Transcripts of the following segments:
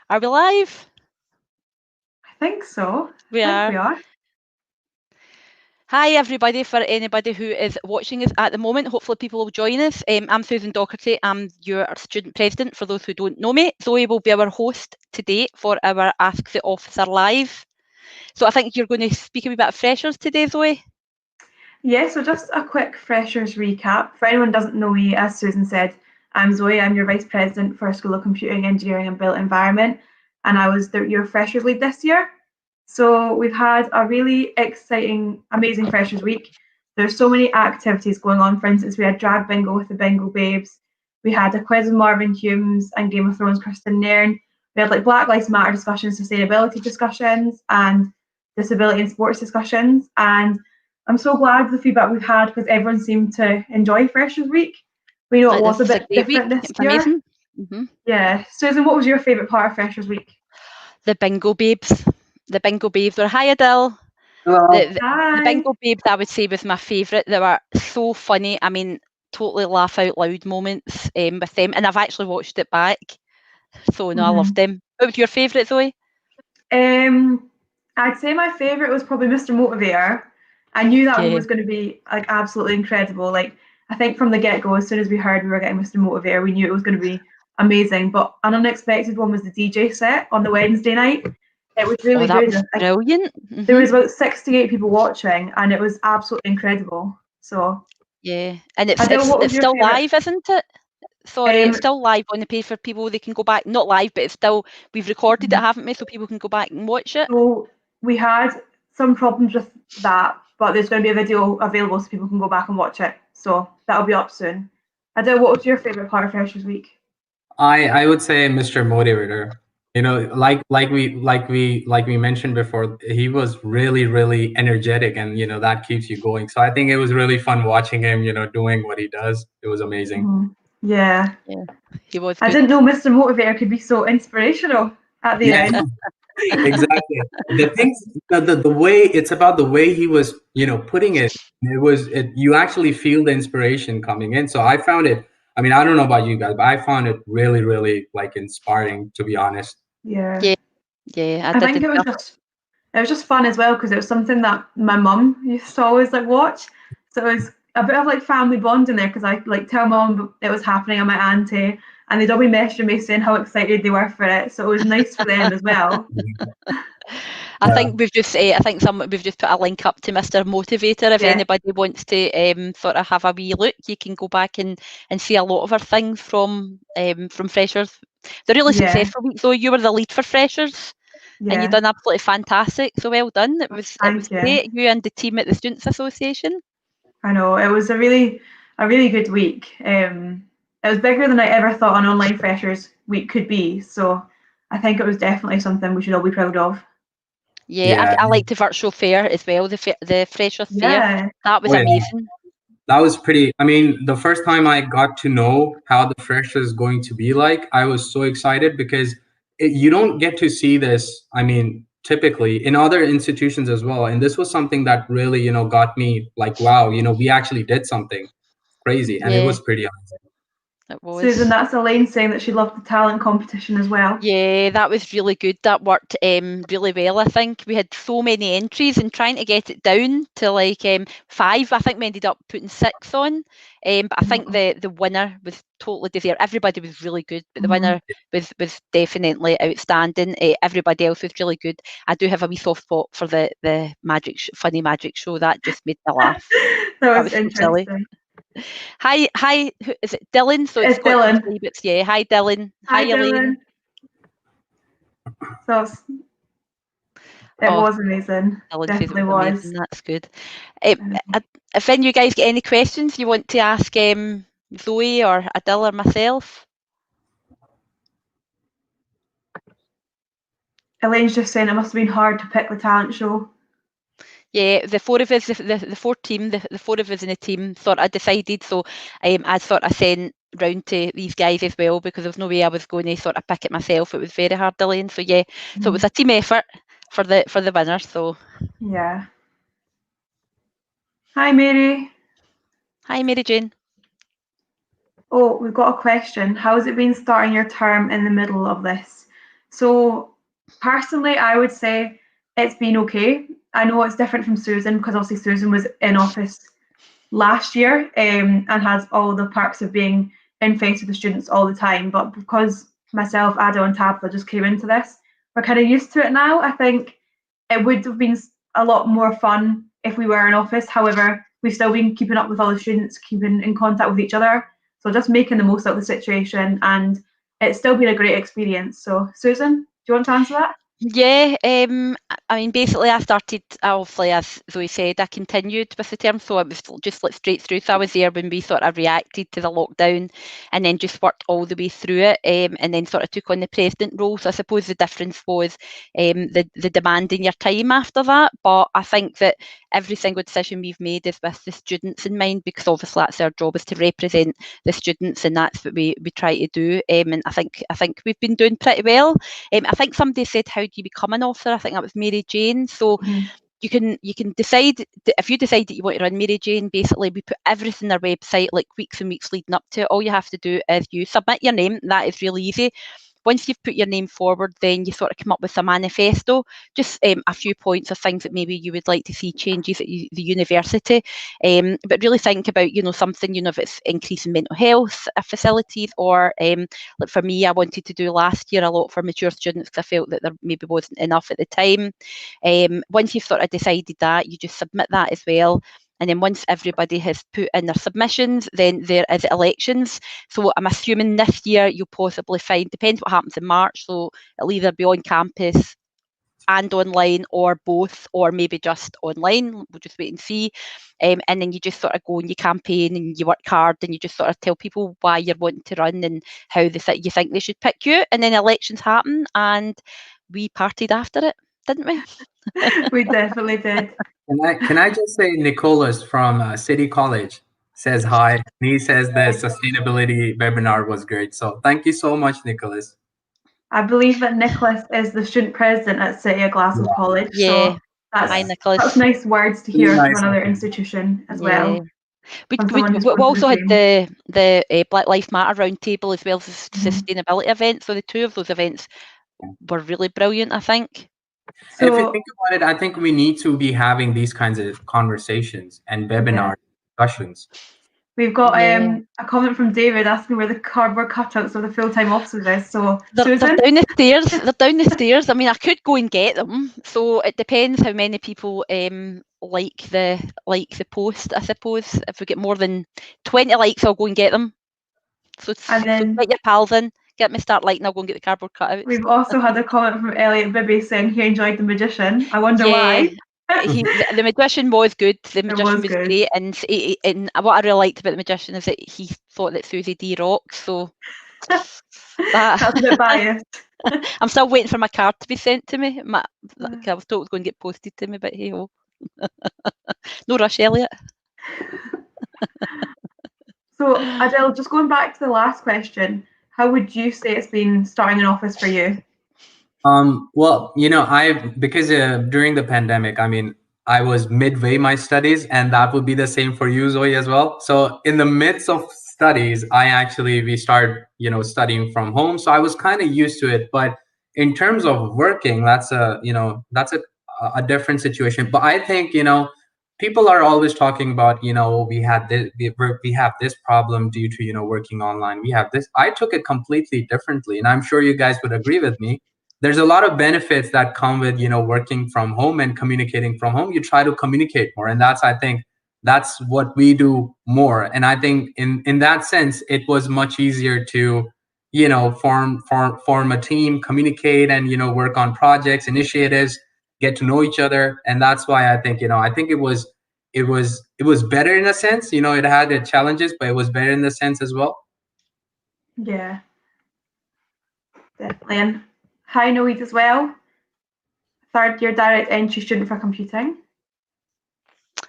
Are we live? I think so. We I think are. we are. Hi, everybody. For anybody who is watching us at the moment, hopefully people will join us. I'm Susan Docherty. I'm your student president, for those who don't know me. Zoe will be our host today for our Ask the Officer Live. So I think you're going to speak a wee bit of freshers today, Zoe. Yeah, so just a quick freshers recap. For anyone who doesn't know me, as Susan said, I'm Zoe. I'm your Vice President for School of Computing, Engineering and Built Environment, and I was your freshers lead this year. So we've had a really exciting, amazing freshers week. There's so many activities going on. For instance, we had drag bingo with the Bingo Babes. We had a quiz with Marvin Humes and Game of Thrones Kristen Nairn. We had like Black Lives Matter discussions, sustainability discussions, and disability and sports discussions. And I'm so glad the feedback we've had because everyone seemed to enjoy Freshers Week. We know it was a This is a bit great week. different this It's year. amazing. Yeah. Susan, what was your favourite part of Freshers Week? The Bingo Babes. The Bingo Babes were, hi Adele. The Hi. Bingo Babes, I would say, was my favourite. They were so funny. I mean, totally laugh out loud moments with them. And I've actually watched it back. So, no, I loved them. What was your favourite, Zoe? I'd say my favourite was probably Mr. Motivator. I knew that one Yeah. was going to be like absolutely incredible. Like I think from the get-go, as soon as we heard we were getting Mr. Motivator, we knew it was going to be amazing. But an unexpected one was the DJ set on the Wednesday night. It was really that good. was brilliant. There was about 68 people watching, and it was absolutely incredible. So, Yeah, and Adele, what was it's your still favourite? live, isn't it? Sorry, it's Um, still live on the page for people. They can go back, not live, but it's still, we've recorded it, haven't we? So people can go back and watch it. so we had some problems with that, but there's going to be a video available so people can go back and watch it. So that'll be up soon. Adele, what was your favourite part of Freshers Week? I would say Mr. Motivator. You know, like we mentioned before, he was really energetic, and that keeps you going. So I think it was really fun watching him. Doing what he does. It was amazing. Yeah. Yeah, he was I good. didn't know Mr. Motivator could be so inspirational at the Yeah, end. exactly. The things, the way it's about the way he was, putting it. You actually feel the inspiration coming in. So I found it. I mean, I don't know about you guys, but I found it really like inspiring, to be honest. Yeah. Yeah, I I think didn't. it was just fun as well because it was something that my mum used to always like watch. So it was a bit of like family bonding there because I like tell mum it was happening and my auntie, and they'd all be messaging me saying how excited they were for it. So it was nice for them as well. I think we've just put a link up to Mr. Motivator. If Yeah. anybody wants to sort of have a wee look, you can go back and see a lot of our things from Freshers. The really successful week, though. You were the lead for Freshers, and you've done absolutely fantastic. So well done. It was great. You and the team at the Students Association. I know it was a really good week. It was bigger than I ever thought an online Freshers week could be. So I think it was definitely something we should all be proud of. Yeah. I liked the virtual fair as well, the Freshers fair. That was amazing. That was pretty. I mean, the first time I got to know how the fresh is going to be like, I was so excited because you don't get to see this. I mean, typically in other institutions as well. And this was something that really, got me like, wow, we actually did something crazy, and it was pretty amazing. It was. Susan, that's Elaine saying that she loved the talent competition as well. Yeah, that was really good. That worked really well, I think. We had so many entries and trying to get it down to like 5. I think we ended up putting 6 on. But I think the winner was totally deserved. Everybody was really good, but the winner was definitely outstanding. Everybody else was really good. I do have a wee soft spot for the funny magic show. That just made me laugh. That was so silly. Hi, is it Dylan? So it's Dylan. Yeah, hi Dylan. Hi Elaine. So it was amazing. Dylan definitely was. Amazing. That's good. If any of you guys get any questions you want to ask Zoe or Adele or myself. Elaine's just saying it must have been hard to pick the talent show. Yeah, the 4 of us, the 4 team, the 4 of us in the team sort of decided. So I sort of sent round to these guys as well because there was no way I was going to sort of pick it myself. It was very hard, Elaine. So yeah, so it was a team effort for the winner. So yeah. Hi Mary. Hi Mary Jane. Oh, we've got a question. How has it been starting your term in the middle of this? So personally, I would say it's been okay. I know it's different from Susan because obviously Susan was in office last year and has all the perks of being in face with the students all the time. But because myself, Ada, and Tabitha just came into this, we're kind of used to it now. I think it would have been a lot more fun if we were in office. However, we've still been keeping up with all the students, keeping in contact with each other. So just making the most of the situation, and it's still been a great experience. So Susan, do you want to answer that? Yeah, I mean, basically, I started, obviously, as Zoe said, I continued with the term, so it was just like straight through. So I was there when we sort of reacted to the lockdown and then just worked all the way through it, and then sort of took on the president role. So I suppose the difference was the demand in your time after that. But I think that every single decision we've made is with the students in mind, because obviously that's our job, is to represent the students, and that's what we try to do. And I think we've been doing pretty well. I think somebody said, how do you become an author? I think that was Mary Jane. So you can decide, if you decide that you want to run Mary Jane, basically we put everything on our website like weeks and weeks leading up to it. All you have to do is you submit your name. That is really easy. Once you've put your name forward, then you sort of come up with a manifesto, just a few points of things that maybe you would like to see changes at the university. But really think about, something, if it's increasing mental health facilities, or like for me, I wanted to do last year a lot for mature students because I felt that there maybe wasn't enough at the time. Once you've sort of decided that, you just submit that as well. And then once everybody has put in their submissions, then there is elections. So I'm assuming this year you'll possibly find, depends what happens in March, so it'll either be on campus and online, or both, or maybe just online. We'll just wait and see. And then you just sort of go and you campaign and you work hard and you just sort of tell people why you're wanting to run and how you think they should pick you. And then elections happen and we partied after it, didn't we? We definitely did. Can I just say, Nicholas from City College says hi. He says the sustainability webinar was great. So thank you so much, Nicholas. I believe that Nicholas is the student president at City of Glasgow College. Yeah. So that's Nicholas. nice words to hear from another institution as well. We also had the Black Lives Matter roundtable as well as the sustainability event. So the two of those events were really brilliant, I think. So, and if you think about it, I think we need to be having these kinds of conversations and webinar discussions. We've got a comment from David asking where the cardboard cutouts of the full-time officers is. So they're down the stairs. They're down the stairs. I mean, I could go and get them. So it depends how many people like the post, I suppose. If we get more than 20 likes, I'll go and get them. So get your pals in. Get me start liking, I'll go and get the cardboard cutouts. We've also had a comment from Elliot Bibby saying he enjoyed The Magician. I wonder why. The Magician was good. The Magician was great. And what I really liked about The Magician is that he thought that Susie D rocks. So that's a bit biased. I'm still waiting for my card to be sent to me. I was told it was going to get posted to me, but hey ho. No rush, Elliot. So Adele, just going back to the last question, how would you say it's been starting in office for you? Well, because during the pandemic, I mean, I was midway my studies, and that would be the same for you, Zoe, as well. So in the midst of studies, we started, studying from home. So I was kind of used to it. But in terms of working, that's a different situation. But I think, people are always talking about, we have this problem due to, working online. We have this. I took it completely differently, and I'm sure you guys would agree with me. There's a lot of benefits that come with, working from home and communicating from home. You try to communicate more, and I think that's what we do more. And I think in that sense, it was much easier to, form a team, communicate, and work on projects, initiatives, get to know each other. And that's why I think, it was better in a sense. It had its challenges, but it was better in the sense as well. Yeah, definitely. And hi, Noid as well. Third year direct entry student for computing.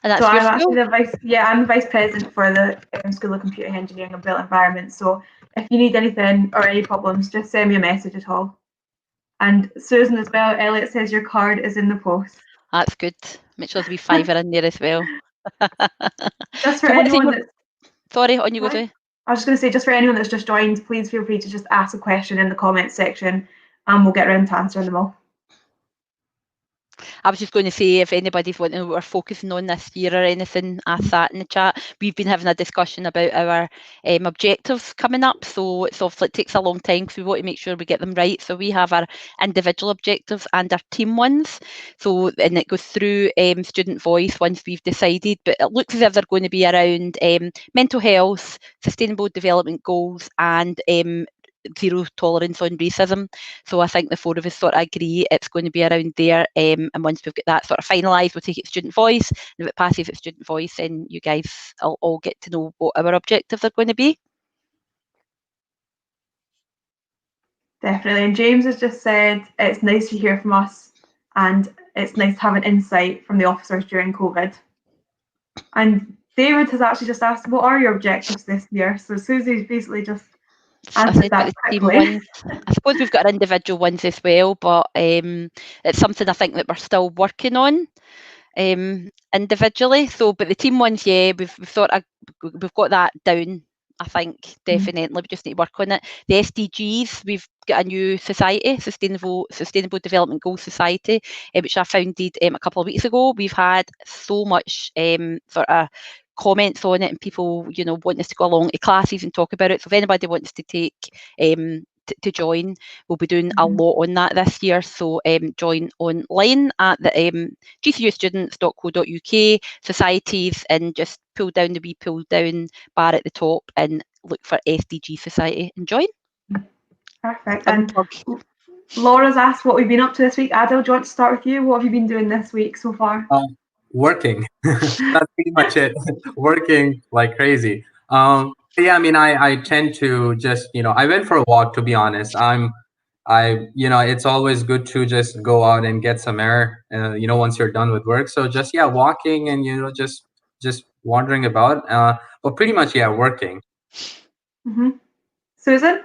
And that's so your I'm school? actually I'm the vice president for the School of Computing Engineering and Built Environment. So if you need anything or any problems, just send me a message at all. And Susan as well, Elliot says your card is in the post. That's good. Make sure there's a wee fiver in there as well. Just for anyone Sorry, on you go, Zoe. I was just going to say, just for anyone that's just joined, please feel free to just ask a question in the comments section. and we'll get around to answering them all. I was just going to say, if anybody's wanting to know what we're focusing on this year or anything, ask that in the chat. We've been having a discussion about our objectives coming up, so it's obviously, it takes a long time because we want to make sure we get them right. So we have our individual objectives and our team ones. So, and it goes through student voice once we've decided, but it looks as if they're going to be around mental health, sustainable development goals, and zero tolerance on racism. So I think the four of us sort of agree it's going to be around there. And once we've got that sort of finalised, we'll take it to student voice. And if it passes at student voice, then you guys will all get to know what our objectives are going to be. Definitely. And James has just said it's nice to hear from us, and it's nice to have an insight from the officers during COVID. And David has actually just asked, what are your objectives this year? So Susie's basically just answered that quickly. I suppose we've got our individual ones as well, but it's something I think that we're still working on individually. So, but the team ones, yeah, we've got that down. I think definitely we just need to work on it. The SDGs, we've got a new society, Sustainable Development Goals Society, which I founded a couple of weeks ago. We've had so much sort of comments on it, and people, you know, want us to go along to classes and talk about it. So if anybody wants to take to join, we'll be doing a lot on that this year. So join online at the gcustudents.co.uk societies, and just pull down the wee pull down bar at the top and look for SDG Society and join. Perfect. And Laura's asked what we've been up to this week. Adil, do you want to start with you? What have you been doing this week so far? Working. That's pretty much it. Working like crazy. Yeah, I mean, I tend to just, you know, I went for a walk, to be honest. You know, it's always good to just go out and get some air, you know, once you're done with work. So just, yeah, walking and, you know, just wandering about. But pretty much, yeah, working. Susan?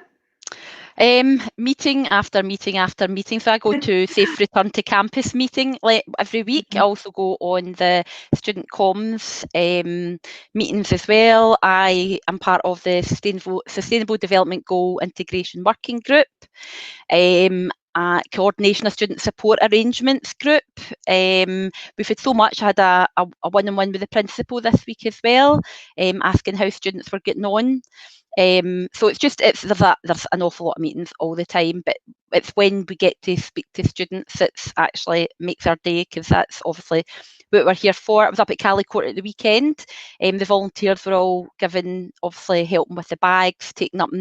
Meeting after meeting after meeting. So I go to Safe Return to Campus meeting every week. I also go on the student comms meetings as well. I am part of the Sustainable Development Goal Integration Working Group. Coordination of Student Support Arrangements Group. We've had so much. I had a one-on-one with the principal this week as well, asking how students were getting on. So there's an awful lot of meetings all the time, but it's when we get to speak to students that actually makes our day, because that's obviously what we're here for. I was up at Cali Court at the weekend. The volunteers were all obviously helping with the bags, taking up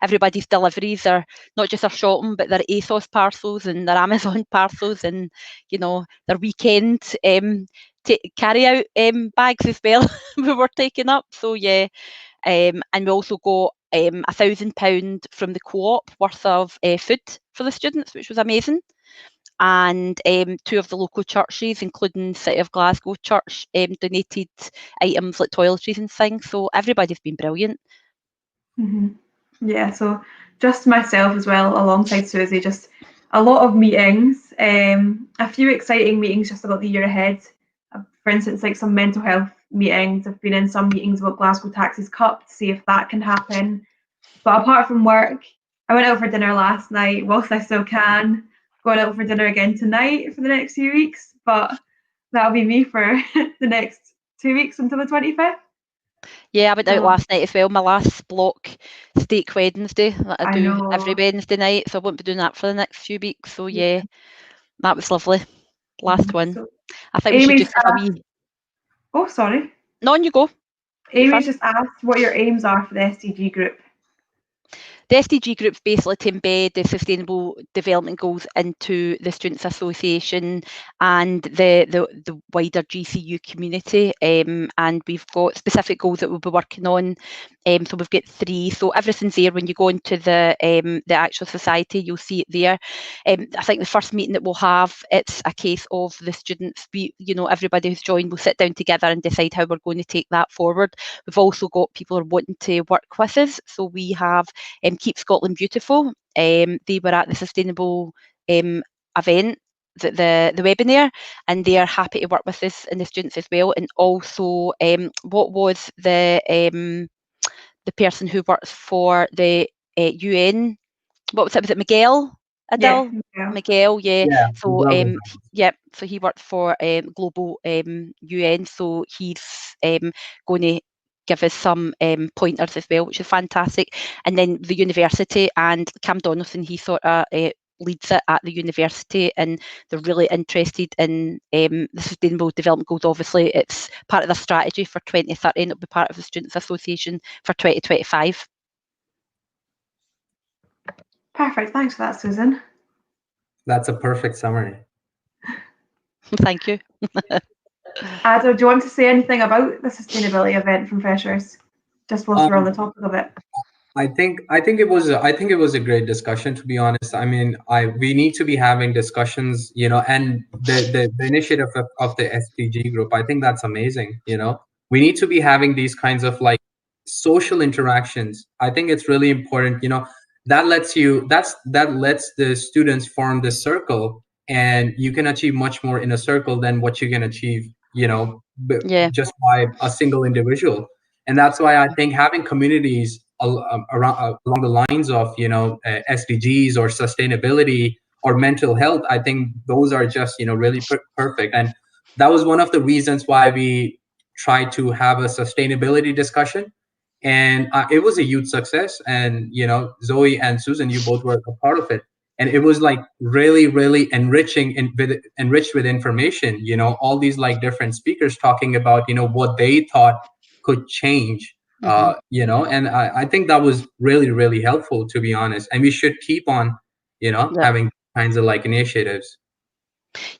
everybody's deliveries, or not just their shopping, but their ASOS parcels and their Amazon parcels, and, you know, their weekend carry out bags as well we were taking up. So yeah. And we also got £1,000 from the co-op worth of food for the students, which was amazing. And 2 of the local churches, including City of Glasgow Church, donated items like toiletries and things. So everybody's been brilliant. Yeah, so just myself as well, alongside Susie, just a lot of meetings, a few exciting meetings just about the year ahead. For instance, like some mental health meetings. I've been in some meetings about Glasgow Taxis Cup to see if that can happen. But apart from work, I went out for dinner last night whilst I still can. Going out for dinner again tonight for the next few weeks, but that'll be me for the next 2 weeks until the 25th. Yeah, I went out last night as well. My last block steak Wednesday that I do every Wednesday night, so I won't be doing that for the next few weeks. So yeah, that was lovely. Last one. So, I think we should just have a wee. Oh, sorry. No, on you go. Amy's just asked what your aims are for the SDG group. The SDG group's basically to embed the Sustainable Development Goals into the Students' Association and the wider GCU community, and we've got specific goals that we'll be working on. So we've got 3. So everything's there. When you go into the actual society, you'll see it there. I think the first meeting that we'll have, it's a case of the students. Everybody who's joined will sit down together and decide how we're going to take that forward. We've also got people who are wanting to work with us. So we have Keep Scotland Beautiful. They were at the sustainable event, the webinar, and they are happy to work with us and the students as well. And also, what was the person who works for the UN? What was it? Was it Miguel? Adele? Yeah. Miguel, yeah. Yeah, So love it. yeah, so he worked for Global UN, so he's going to give us some pointers as well, which is fantastic. And then the university, and Cam Donaldson, he sort of leads it at the university, and they're really interested in the Sustainable Development Goals. Obviously, it's part of the strategy for 2030, and it'll be part of the Students' Association for 2025. Perfect. Thanks for that, Susan. That's a perfect summary. Thank you. Ado, do you want to say anything about the sustainability event from Freshers? Just whilst we're on the topic of it. I think it was a great discussion, to be honest. I mean, we need to be having discussions, and the initiative of the SDG group, I think that's amazing. We need to be having these kinds of like social interactions. I think it's really important. That lets the students form this circle, and you can achieve much more in a circle than what you can achieve, just by a single individual. And that's why I think having communities along the lines of SDGs or sustainability or mental health, I think those are just really perfect. And that was one of the reasons why we tried to have a sustainability discussion, and it was a huge success. And Zoe and Susan, you both were a part of it, and it was like really enriching and enriched with information. All these like different speakers talking about what they thought could change. And I think that was really helpful, to be honest. And we should keep on having kinds of like initiatives.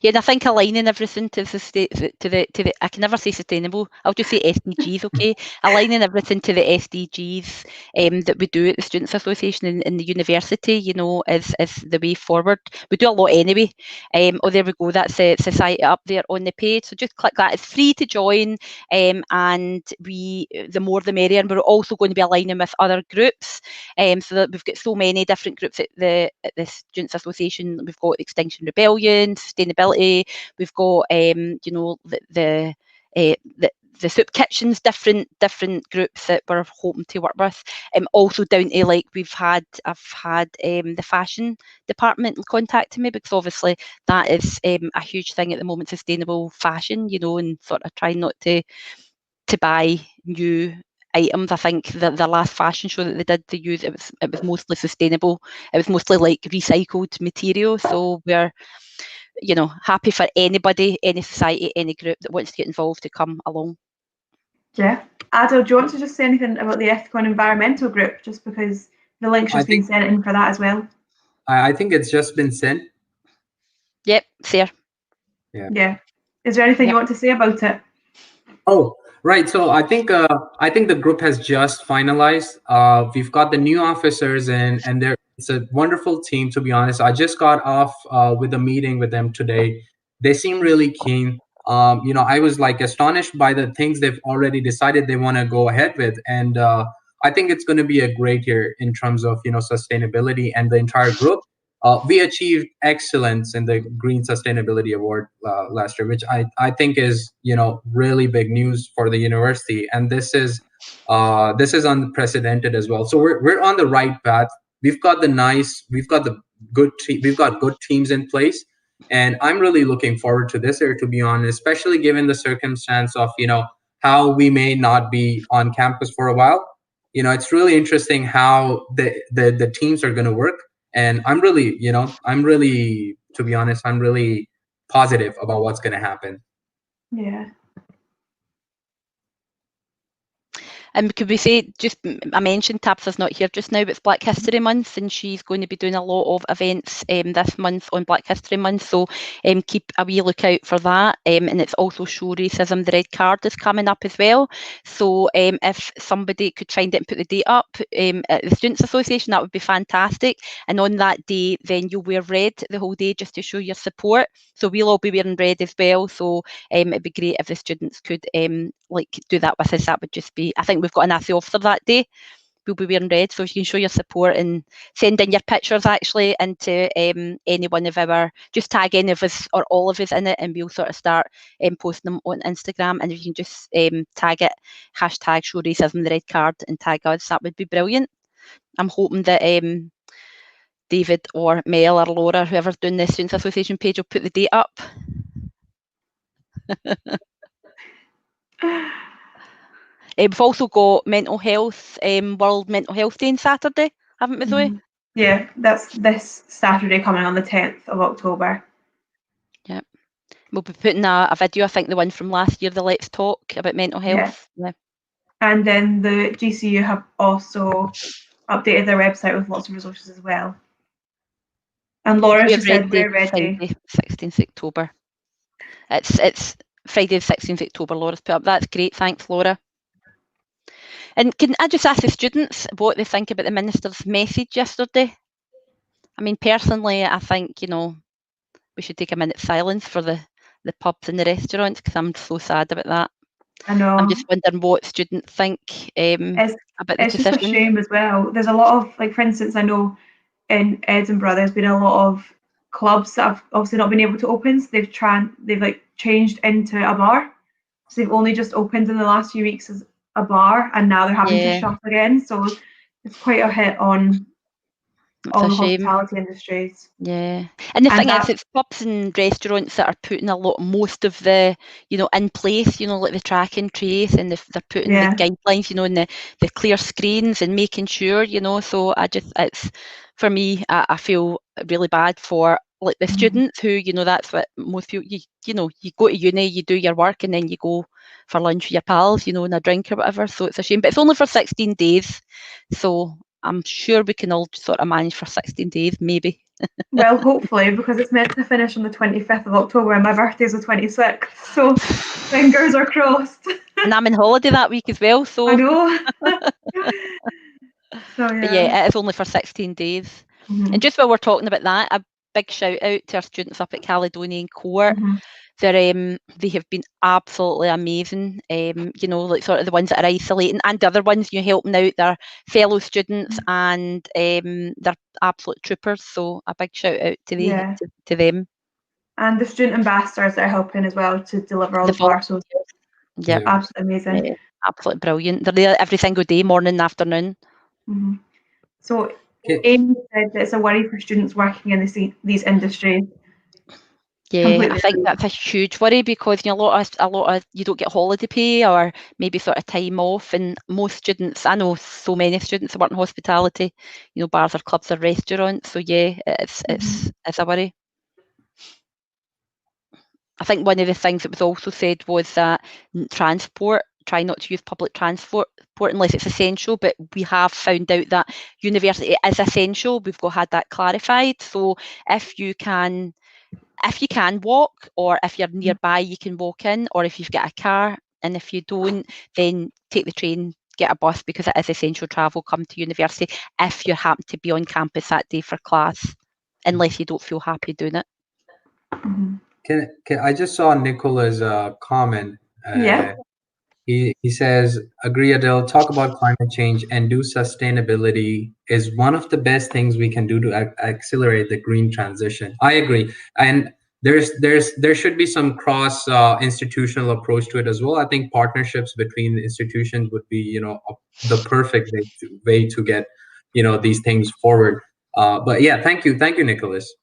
Yeah, and I think aligning everything to the I can never say sustainable, I'll just say SDGs, okay? Aligning everything to the SDGs that we do at the Students' Association in the university, is the way forward. We do a lot anyway. Oh, there we go, that's the society up there on the page. So just click that. It's free to join, and the more the merrier. And we're also going to be aligning with other groups, so that we've got so many different groups at the Students' Association. We've got Extinction Rebellion, sustainability. We've got the soup kitchens, different groups that we're hoping to work with. Also down to like I've had the fashion department contacting me, because obviously that is a huge thing at the moment, sustainable fashion, and sort of trying not to buy new items. I think the last fashion show that they did, they used it was mostly sustainable. It was mostly like recycled material. So we're happy for anybody, any society, any group that wants to get involved to come along. Yeah. Ado, do you want to just say anything about the ethical and environmental group, just because the link's just been sent in for that as well? I think it's just been sent. Yep, fair. Yeah. Is there anything you want to say about it? Oh, right. So I think the group has just finalized. We've got the new officers in, and it's a wonderful team, to be honest. I just got off with a meeting with them today. They seem really keen. I was like astonished by the things they've already decided they want to go ahead with, and I think it's going to be a great year in terms of sustainability and the entire group. We achieved excellence in the Green Sustainability Award last year, which I think is really big news for the university, and this is unprecedented as well. So we're on the right path. We've got good teams in place, and I'm really looking forward to this year, to be honest, especially given the circumstance of how we may not be on campus for a while. It's really interesting how the teams are going to work. And I'm really, to be honest, I'm really positive about what's going to happen. Yeah. And could we say, I mentioned Tabitha's not here just now, but it's Black History Month, and she's going to be doing a lot of events this month on Black History Month. So keep a wee lookout for that. And it's also Show Racism, the Red Card is coming up as well. So if somebody could find it and put the date up at the Students' Association, that would be fantastic. And on that day, then you'll wear red the whole day just to show your support. So we'll all be wearing red as well. So it'd be great if the students could do that with us. That would just be, I think we've got an ASSE officer that day. We'll be wearing red, so you can show your support and send in your pictures actually into any one of our, just tag any of us or all of us in it, and we'll sort of start posting them on Instagram. And if you can just tag it, hashtag Show Racism, the Red Card, and tag us, that would be brilliant. I'm hoping that David or Mel or Laura, whoever's doing the Students Association page, will put the date up. We've also got mental health, World Mental Health Day on Saturday, haven't we, Zoe? Yeah, that's this Saturday coming on the 10th of October. Yeah. We'll be putting a video, I think the one from last year, the Let's Talk about mental health. Yeah. And then the GCU have also updated their website with lots of resources as well. And Laura just said we're ready. Friday, 16th October. It's Friday the 16th October, Laura's put up. That's great, thanks, Laura. And can I just ask the students what they think about the Minister's message yesterday? I mean, personally, I think, we should take a minute's silence for the pubs and the restaurants, because I'm so sad about that. I know. I'm just wondering what students think about the decision. It's just a shame as well. There's a lot of, like, for instance, I know in Edinburgh there's been a lot of clubs that have obviously not been able to open, so they've like changed into a bar. So they've only just opened in the last few weeks as a bar, and now they're having to shut again. So it's quite a hit on all the hospitality industries. Yeah, and the thing is, it's pubs and restaurants that are putting most of the, in place, like the track and trace, and they're putting the guidelines, and the clear screens and making sure, so it's, for me, I feel really bad for like the students who, that's what most people, you go to uni, you do your work, and then you go for lunch with your pals, and a drink or whatever. So it's a shame, but it's only for 16 days. So I'm sure we can all sort of manage for 16 days, maybe. Well, hopefully, because it's meant to finish on the 25th of October and my birthday's the 26th. So fingers are crossed. And I'm on holiday that week as well. So I know. But yeah, it is only for 16 days. And just while we're talking about that, a big shout out to our students up at Caledonian Court. They have been absolutely amazing. Like sort of the ones that are isolating, and the other ones helping out their fellow students, and they're absolute troopers. So a big shout out to to them. And the student ambassadors that are helping as well to deliver all the parcels. Yeah, absolutely amazing. Yeah, absolutely brilliant. They're there every single day, morning and afternoon. So Amy said that it's a worry for students working in these industries. Yeah, I think that's a huge worry, because a lot of you don't get holiday pay or maybe sort of time off, and most students, I know so many students that work in hospitality, bars or clubs or restaurants. So yeah, it's a worry. I think one of the things that was also said was that transport, try not to use public transport unless it's essential, but we have found out that university is essential. We've had that clarified. So if you can walk, or if you're nearby, you can walk in, or if you've got a car, and if you don't, then take the train, get a bus, because it is essential travel. Come to university if you happen to be on campus that day for class, unless you don't feel happy doing it. I just saw Nicola's comment. He says, agree, Adele, talk about climate change and do sustainability is one of the best things we can do to accelerate the green transition. I agree. And there should be some cross institutional approach to it as well. I think partnerships between institutions would be, the perfect way to get, these things forward. But yeah, thank you, Nicholas.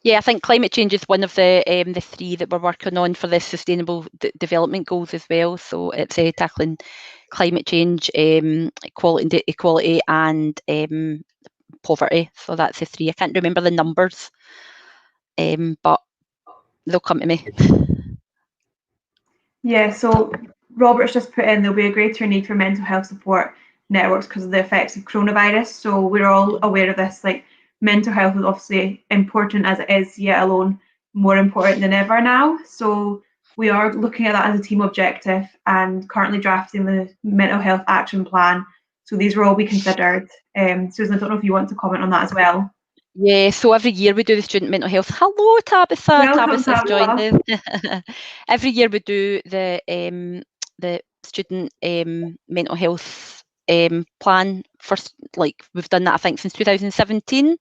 Yeah, I think climate change is one of the three that we're working on for the Sustainable Development Goals as well. So it's tackling climate change, equality, and poverty. So that's the three. I can't remember the numbers, but they'll come to me. Yeah, so Robert's just put in there'll be a greater need for mental health support networks because of the effects of coronavirus. So we're all aware of this. Like, mental health is obviously important as it is, yet alone more important than ever now. So we are looking at that as a team objective and currently drafting the mental health action plan. So these will all be considered. Susan, I don't know if you want to comment on that as well. Yeah, so every year we do the student mental health. Hello, Tabitha. Welcome, Tabitha's joined us. Every year we do the student mental health plan for, like, we've done that, I think, since 2017.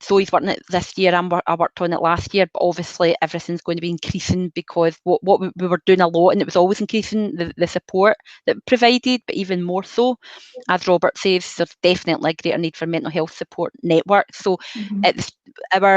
Zoe's working it this year, and I worked on it last year, but obviously everything's going to be increasing, because what we were doing a lot, and it was always increasing, the support that we provided, but even more so, as Robert says, there's definitely a greater need for mental health support networks. So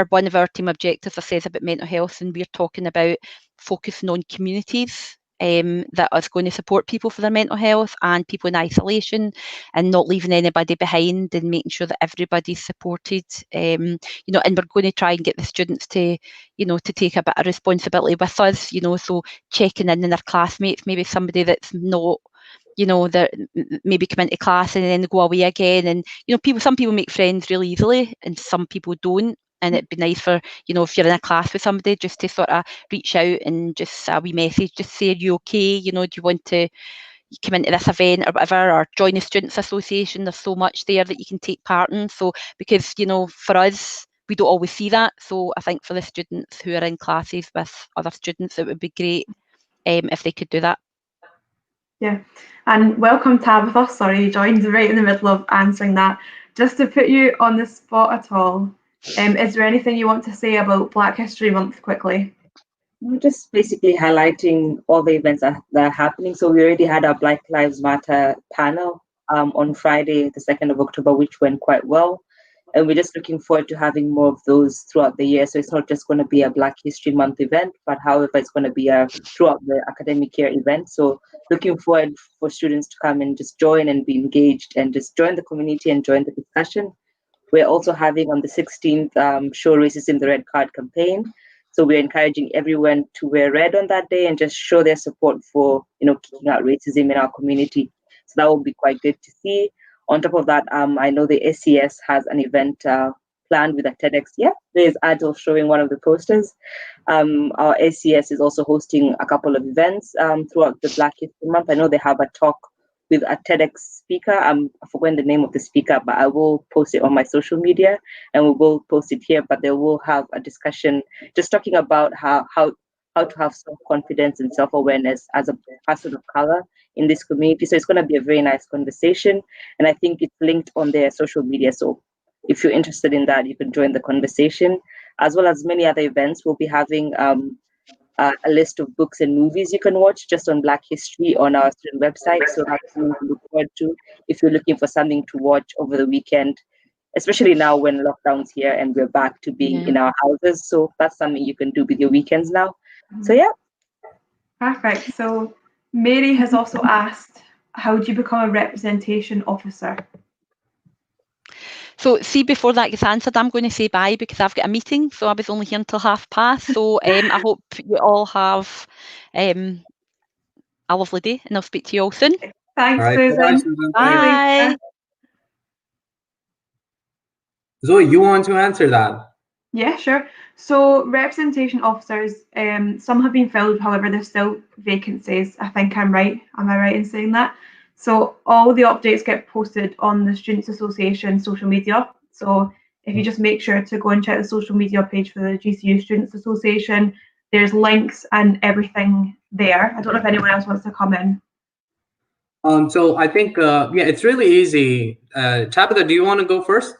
one of our team objectives says about mental health, and we're talking about focusing on communities that is going to support people for their mental health and people in isolation, and not leaving anybody behind, and making sure that everybody's supported. And we're going to try and get the students to take a bit of responsibility with us, so checking in their classmates, maybe somebody that's not, that maybe come into class and then go away again. And some people make friends really easily, and some people don't. And it'd be nice for, if you're in a class with somebody, just to sort of reach out and just a wee message, just say, are you okay? Do you want to come into this event or whatever, or join the Students' Association? There's so much there that you can take part in. So, because, for us, we don't always see that. So I think for the students who are in classes with other students, it would be great if they could do that. Yeah, and welcome Tabitha. Sorry, you joined right in the middle of answering that. Just to put you on the spot at all, is there anything you want to say about Black History Month quickly? Just basically highlighting all the events that are happening. So we already had our Black Lives Matter panel on Friday, the 2nd of October, which went quite well. And we're just looking forward to having more of those throughout the year. So it's not just going to be a Black History Month event, but however, it's going to be a throughout the academic year event. So looking forward for students to come and just join and be engaged and just join the community and join the discussion. We're also having on the 16th, Show Racism the Red Card campaign. So we're encouraging everyone to wear red on that day and just show their support for, kicking out racism in our community. So that will be quite good to see. On top of that, I know the SES has an event planned with a TEDx. Yeah, there's Adil showing one of the posters. Our SES is also hosting a couple of events throughout the Black History Month. I know they have a talk with a TEDx speaker. I forgot the name of the speaker, but I will post it on my social media, and we will post it here. But they will have a discussion just talking about how to have self-confidence and self-awareness as a person of color in this community. So it's going to be a very nice conversation, and I think it's linked on their social media. So if you're interested in that, you can join the conversation, as well as many other events. We'll be having a list of books and movies you can watch just on Black History on our student website. So that's something to look forward to if you're looking for something to watch over the weekend, especially now when lockdown's here and we're back to being in our houses. So that's something you can do with your weekends now. So yeah. Perfect. So Mary has also asked, how do you become a representation officer? So see, before that gets answered, I'm going to say bye because I've got a meeting. So I was only here until past. So I hope you all have a lovely day, and I'll speak to you all soon. Thanks, All right, Susan. bye, Susan. Bye. Zoe, you want to answer that? Yeah, sure. So representation officers, some have been filled, however, there's still vacancies. I think I'm right. Am I right in saying that? So all the updates get posted on the Students' Association social media. So if you just make sure to go and check the social media page for the GCU Students' Association, there's links and everything there. I don't know if anyone else wants to come in. So I think, it's really easy. Tabitha, do you want to go first?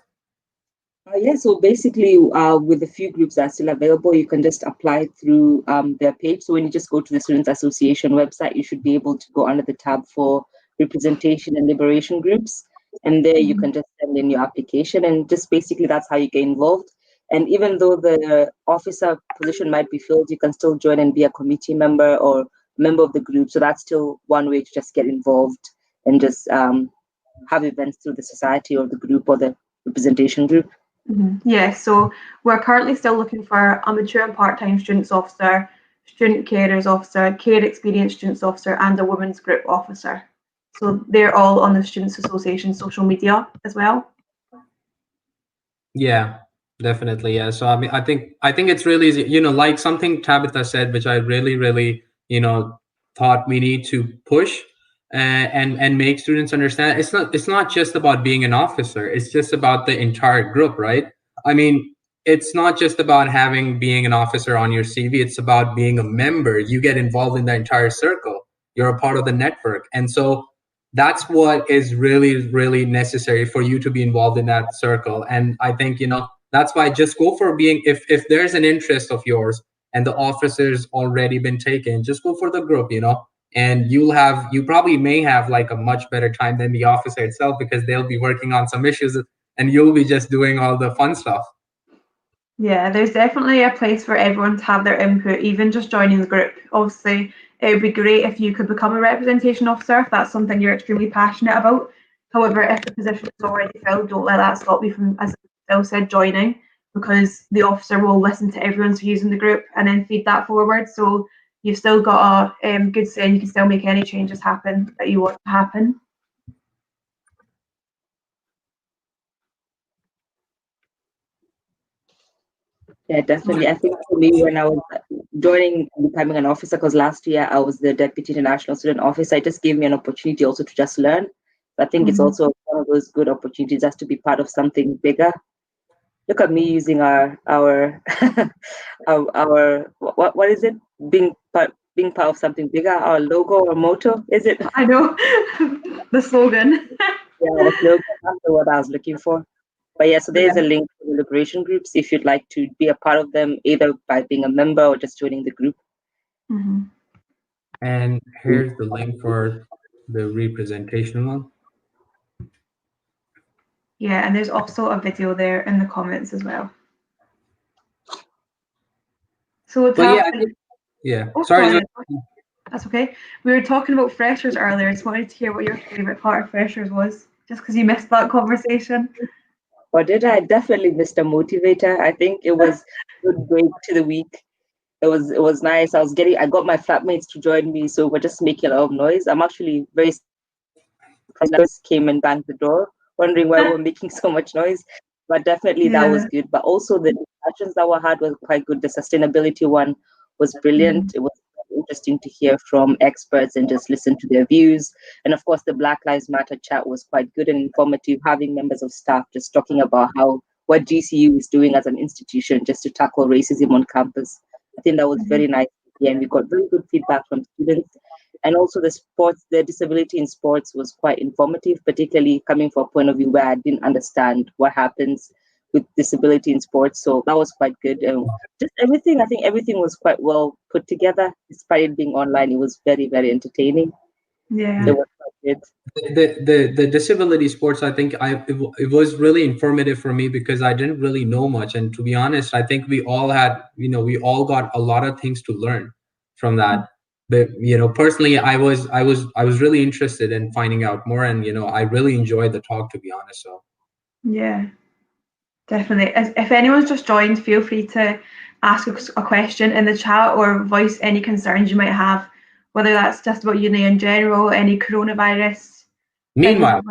Yeah, so basically with the few groups that are still available, you can just apply through their page. So when you just go to the Students' Association website, you should be able to go under the tab for representation and liberation groups. And there you can just send in your application, and just basically that's how you get involved. And even though the officer position might be filled, you can still join and be a committee member or member of the group. So that's still one way to just get involved and just have events through the society or the group or the representation group. Yeah, so we're currently still looking for a mature and part-time students officer, student carers officer, care experience students officer, and a women's group officer. So they're all on the Students' Association social media as well. Yeah, definitely. Yeah. So I mean, I think it's really easy. Like something Tabitha said, which I really, thought we need to push and make students understand. It's not just about being an officer. It's just about the entire group, right? I mean, it's not just about being an officer on your CV. It's about being a member. You get involved in the entire circle. You're a part of the network, and so that's what is really, really necessary for you to be involved in that circle. And I think, that's why just go for being, if there's an interest of yours and the officer's already been taken, just go for the group, and you probably may have like a much better time than the officer itself, because they'll be working on some issues and you'll be just doing all the fun stuff. Yeah, there's definitely a place for everyone to have their input, even just joining the group. Obviously, it would be great if you could become a representation officer if that's something you're extremely passionate about. However, if the position is already filled, don't let that stop you from, as Phil said, joining, because the officer will listen to everyone's views in the group and then feed that forward. So you've still got a good say, and you can still make any changes happen that you want to happen. Yeah, definitely. I think for me, when I was joining, becoming an officer, because last year I was the Deputy International Student Officer, it just gave me an opportunity also to just learn. I think it's also one of those good opportunities just to be part of something bigger. Look at me using our what is it? Being part of something bigger. Our logo or motto, is it? I know the slogan. Yeah, our slogan. That's what I was looking for. But yeah, so there's a link to the liberation groups if you'd like to be a part of them, either by being a member or just joining the group. And here's the link for the representation one. Yeah, and there's also a video there in the comments as well. So sorry. That's okay. We were talking about freshers earlier. I just wanted to hear what your favourite part of freshers was, just because you missed that conversation. Or did I? Definitely missed a motivator. I think it was a good break to the week. It was nice. I got my flatmates to join me, so we're just making a lot of noise. I'm actually very surprised came and banged the door, wondering why we're making so much noise. But definitely that was good. But also the discussions that we had was quite good. The sustainability one was brilliant. It was interesting to hear from experts and just listen to their views. And of course, the Black Lives Matter chat was quite good and informative, having members of staff just talking about what GCU is doing as an institution just to tackle racism on campus. I think that was very nice. And we got very good feedback from students. And also the disability in sports was quite informative, particularly coming from a point of view where I didn't understand what happens with disability in sports. So that was quite good. And just everything, I think everything was quite well put together. Despite it being online, it was very, very entertaining. Yeah. It was quite good. The disability sports, I think it was really informative for me because I didn't really know much. And to be honest, I think we all had, we all got a lot of things to learn from that. But personally, I was really interested in finding out more, and I really enjoyed the talk, to be honest. So yeah, definitely. If anyone's just joined, feel free to ask a question in the chat or voice any concerns you might have, whether that's just about uni in general, any coronavirus. Meanwhile,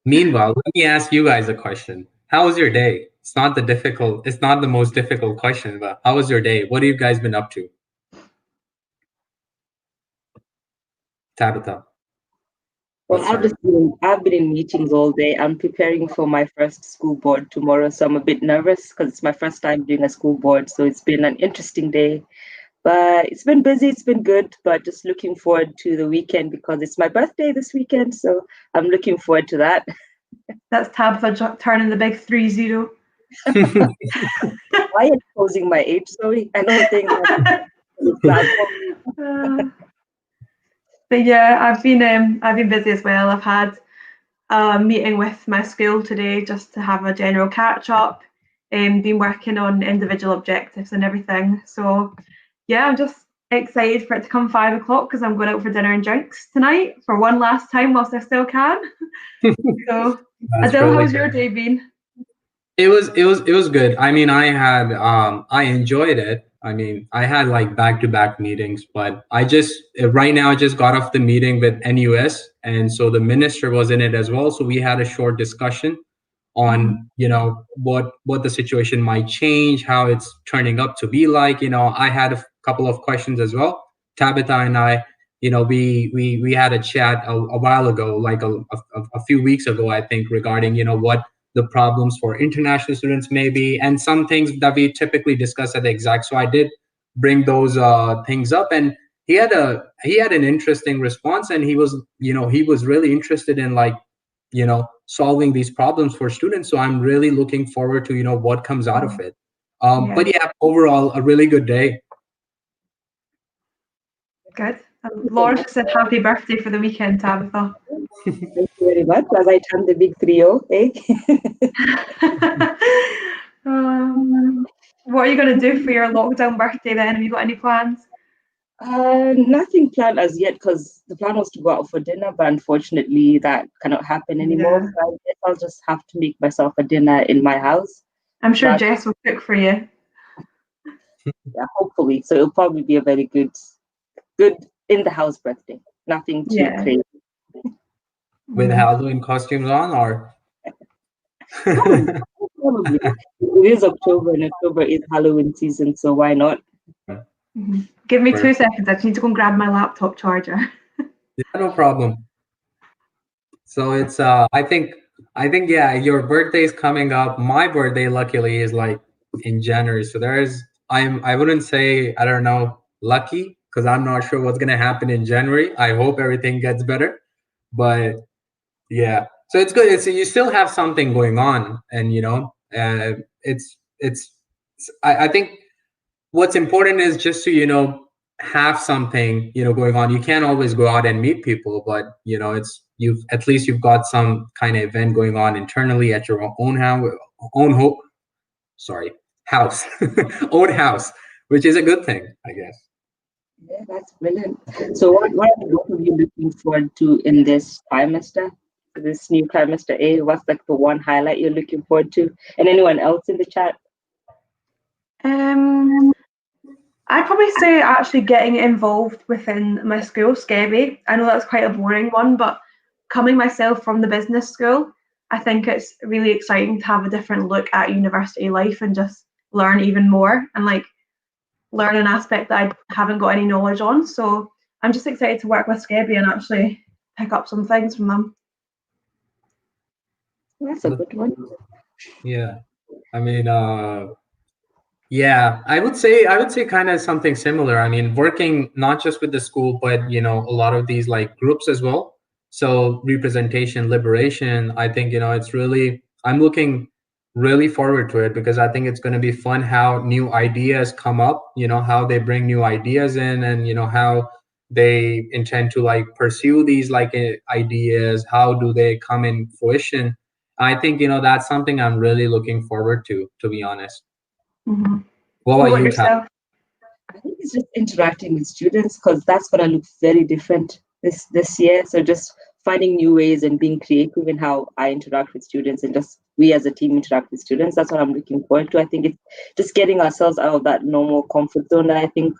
let me ask you guys a question. How was your day? It's not the most difficult question, but how was your day? What have you guys been up to? Tabitha. Well, I've been in meetings all day. I'm preparing for my first school board tomorrow, so I'm a bit nervous because it's my first time doing a school board. So it's been an interesting day, but it's been busy. It's been good, but just looking forward to the weekend because it's my birthday this weekend. So I'm looking forward to that. That's Tabitha turning the big 30. Why are you exposing my age? Sorry, I don't think. But yeah, I've been busy as well. I've had a meeting with my school today just to have a general catch up, and been working on individual objectives and everything. So yeah, I'm just excited for it to come 5 o'clock because I'm going out for dinner and drinks tonight for one last time whilst I still can. So Adil, how's your day been? It was good. I mean, I enjoyed it. I mean, I had like back-to-back meetings, but right now I just got off the meeting with NUS, and so the minister was in it as well. So we had a short discussion on, what the situation might change, how it's turning up to be like. I had a couple of questions as well. Tabitha and I, we had a chat a while ago, like a few weeks ago, I think, regarding, what the problems for international students maybe, and some things that we typically discuss at the exec. So I did bring those things up, and he had an interesting response, and he was really interested in like solving these problems for students. So I'm really looking forward to what comes out of it. But yeah, overall a really good day. Good. Laura said happy birthday for the weekend, Tabitha. Thank you very much. As I turned the big 3-0, eh? What are you going to do for your lockdown birthday then? Have you got any plans? Nothing planned as yet, because the plan was to go out for dinner, but unfortunately that cannot happen anymore. Yeah. So I guess I'll just have to make myself a dinner in my house. I'm sure Jess will cook for you. Yeah, hopefully. So it'll probably be a very good in the house birthday. Nothing too crazy. With Halloween costumes on, or? Probably. It is October, and October is Halloween season, so why not? Give me 2 seconds. I just need to go and grab my laptop charger. Yeah, no problem. So it's I think yeah, your birthday is coming up. My birthday luckily is like in January. So I wouldn't say, I don't know, lucky, because I'm not sure what's gonna happen in January. I hope everything gets better. But yeah. So it's good. You still have something going on, and I think what's important is just to have something going on. You can't always go out and meet people, but at least you've got some kind of event going on internally at your own house, own house, which is a good thing, I guess. Yeah, that's brilliant. So what are both of you looking forward to in this trimester? This new trimester A, what's like the one highlight you're looking forward to? And anyone else in the chat? I'd probably say actually getting involved within my school, Skebby. I know that's quite a boring one, but coming myself from the business school, I think it's really exciting to have a different look at university life and just learn even more and like learn an aspect that I haven't got any knowledge on. So I'm just excited to work with Skebby and actually pick up some things from them. That's a good one. Yeah, I mean, yeah, I would say kind of something similar. I mean, working not just with the school, but a lot of these like groups as well. So representation, liberation, I think I'm looking really forward to it, because I think it's going to be fun how new ideas come up, how they bring new ideas in, and how they intend to like pursue these like ideas, how do they come in fruition. I think that's something I'm really looking forward to be honest. What about you, yourself? I think it's just interacting with students, because that's going to look very different this year. So just finding new ways and being creative in how I interact with students, and just we as a team interact with students. That's what I'm looking forward to. I think it's just getting ourselves out of that normal comfort zone that I think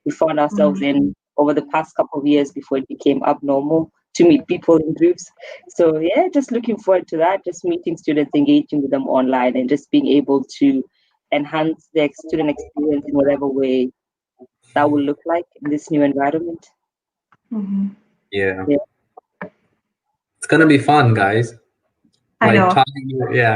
we found ourselves in over the past couple of years before it became abnormal to meet people in groups. So yeah, just looking forward to that, just meeting students, engaging with them online, and just being able to enhance their student experience in whatever way that will look like in this new environment. Yeah. It's gonna be fun, guys. I know.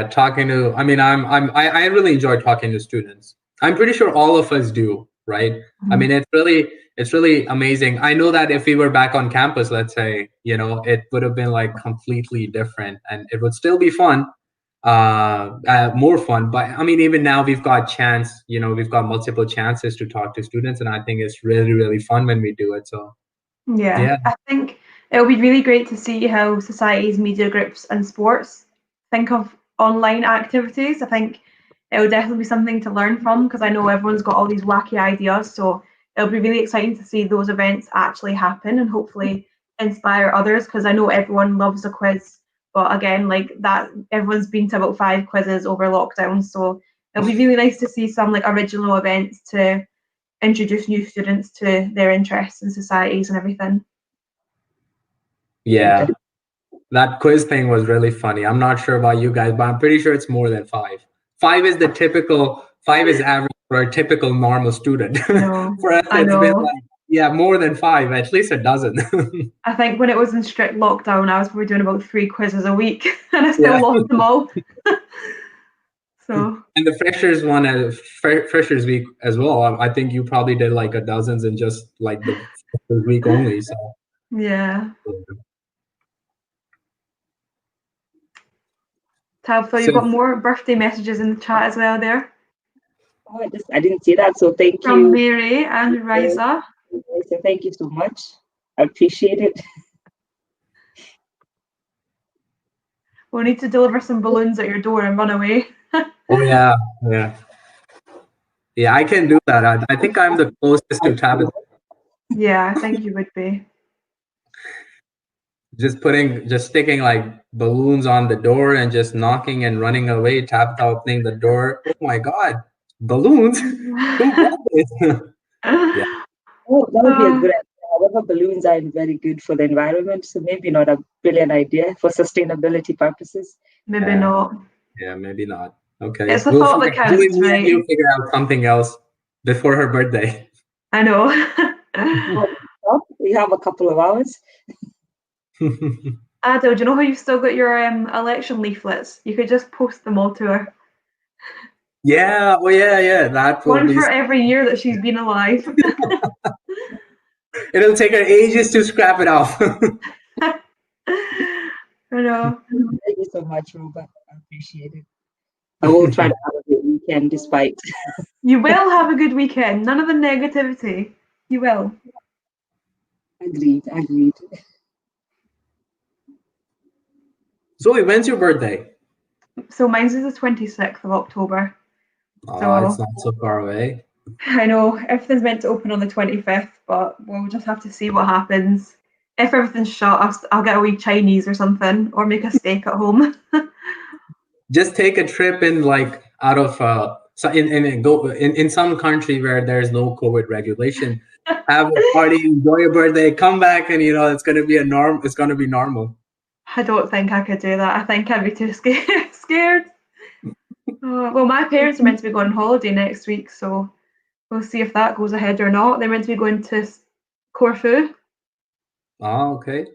Talking to. I mean, I really enjoy talking to students. I'm pretty sure all of us do, right? I mean, it's really amazing. I know that if we were back on campus, let's say, it would have been like completely different, and it would still be fun, more fun. But I mean, even now we've got we've got multiple chances to talk to students, and I think it's really, really fun when we do it. So yeah. I think it'll be really great to see how societies, media groups, and sports think of online activities. I think it'll definitely be something to learn from, because I know everyone's got all these wacky ideas. So it'll be really exciting to see those events actually happen and hopefully inspire others, because I know everyone loves a quiz. But again, like that, everyone's been to about 5 quizzes over lockdown. So it'll be really nice to see some like original events to introduce new students to their interests and societies and everything. Yeah, that quiz thing was really funny. I'm not sure about you guys, but I'm pretty sure it's more than 5. 5 is average for a typical normal student. For us, it's been like, more than 5, at least a dozen. I think when it was in strict lockdown, I was probably doing about 3 quizzes a week, and I still lost them all. So. And the freshers one, freshers week as well. I think you probably did like a dozens in just like the this week only. So Yeah. Tabitha, So- you've got more birthday messages in the chat as well there. Oh, I didn't see that. So thank From you. Mary and Riza. So thank you so much. I appreciate it. We'll need to deliver some balloons at your door and run away. oh yeah. I can do that. I think I'm the closest to Tabitha. Yeah, I think you would be. Just sticking like balloons on the door and just knocking and running away. Tabitha opening the door. Oh my God, balloons! Who bought this? Oh, that would be a good idea. However, balloons aren't very good for the environment, so maybe not a brilliant idea for sustainability purposes. Maybe Yeah. not. Yeah, maybe not. Okay. It's the thought that counts, me and right? you figure out something else before her birthday. I know. We have a couple of hours. Ado, do you know how you've still got your election leaflets? You could just post them all to her. Yeah. Oh yeah. That will One be. for every year that she's been alive. It'll take her ages to scrap it off. I know. Thank you so much, Robert. I appreciate it. I will try to have a good weekend despite. You will have a good weekend. None of the negativity. You will. Agreed. Zoe, when's your birthday? So mine's is the 26th of October. Oh, it's not so far away. I know everything's meant to open on the 25th, but we'll just have to see what happens. If everything's shut, I'll get a wee Chinese or something, or make a steak at home. Just take a trip in like out of in some country where there's no COVID regulation. Have a party, enjoy your birthday, come back, and it's gonna be it's gonna be normal. I don't think I could do that. I think I'd be too scared. Well, my parents are meant to be going on holiday next week, so we'll see if that goes ahead or not. They're meant to be going to Corfu. Oh, okay.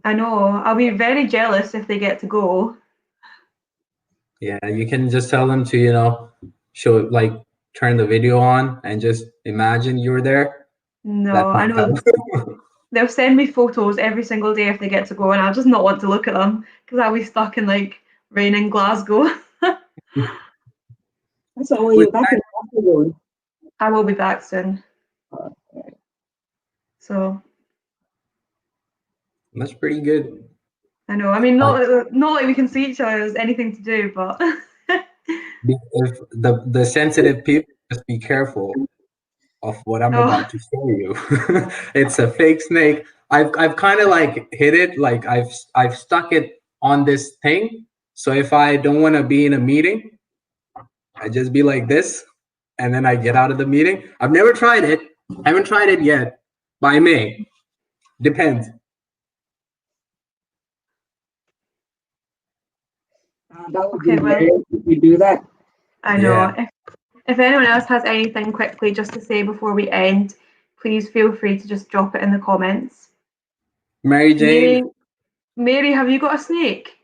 I know. I'll be very jealous if they get to go. Yeah, you can just tell them to, turn the video on and just imagine you're there. No, I know. They'll send me photos every single day if they get to go, and I'll just not want to look at them because I'll be stuck in like rain in Glasgow. So are you back in Glasgow? I will be back soon. So that's pretty good. I know. I mean, not like we can see each other. There's anything to do, but if the sensitive people, just be careful of what I'm about to show you. It's a fake snake. I've kind of like hid it, like I've stuck it on this thing. So if I don't want to be in a meeting, I just be like this, and then I get out of the meeting. I've never tried it. I haven't tried it yet, but I may. Depends. That would be great if you do that. I know. Yeah. If anyone else has anything quickly just to say before we end, please feel free to just drop it in the comments. Mary Jane. Mary, have you got a snake?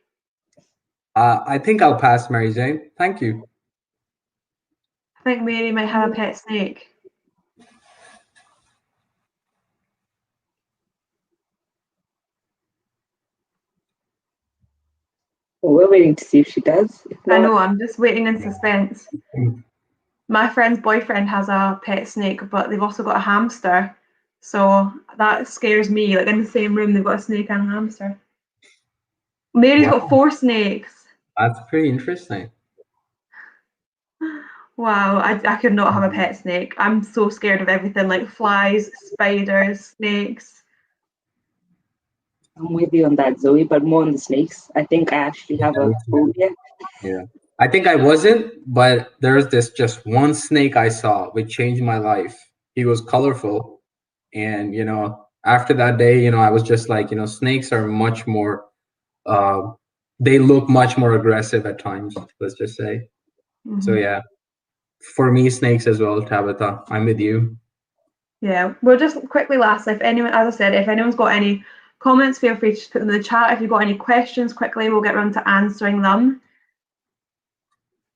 I think I'll pass, Mary Jane. Thank you. I think Mary might have a pet snake. Well, we're waiting to see if she does. I know, I'm just waiting in suspense. My friend's boyfriend has a pet snake, but they've also got a hamster. So that scares me. Like in the same room, they've got a snake and a hamster. Mary's got 4 snakes. That's pretty interesting. Wow, I could not have a pet snake. I'm so scared of everything like flies, spiders, snakes. I'm with you on that, Zoe, but more on the snakes. I think I actually have a phobia. Yeah. I think I wasn't, but there's this just one snake I saw which changed my life. He was colorful. And, after that day, I was just like, snakes are much more, they look much more aggressive at times, let's just say. Mm-hmm. So, yeah, for me, snakes as well, Tabitha, I'm with you. Yeah, we'll just quickly last, if anyone, as I said, if anyone's got any comments, feel free to put them in the chat. If you've got any questions, quickly, we'll get around to answering them.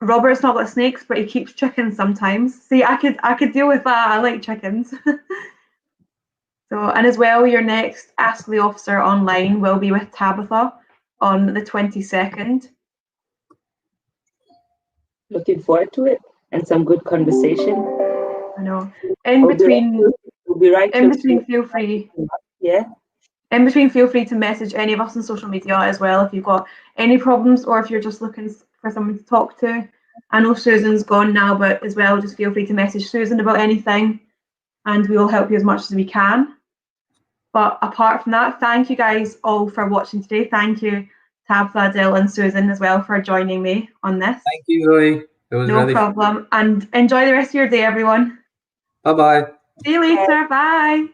Robert's not got snakes, but he keeps chickens sometimes. See, I could deal with that. I like chickens. So So, and as well, your next Ask the Officer online will be with Tabitha on the 22nd. Looking forward to it and some good conversation. I know. In between, feel free. Yeah. In between, feel free to message any of us on social media as well if you've got any problems or if you're just looking for someone to talk to. I know Susan's gone now, but as well, just feel free to message Susan about anything and we will help you as much as we can. But apart from that, thank you guys all for watching today. Thank you, Tabitha, Adele, and Susan as well for joining me on this. Thank you, Zoe. It was no problem. And enjoy the rest of your day, everyone. Bye-bye. See you later. Bye.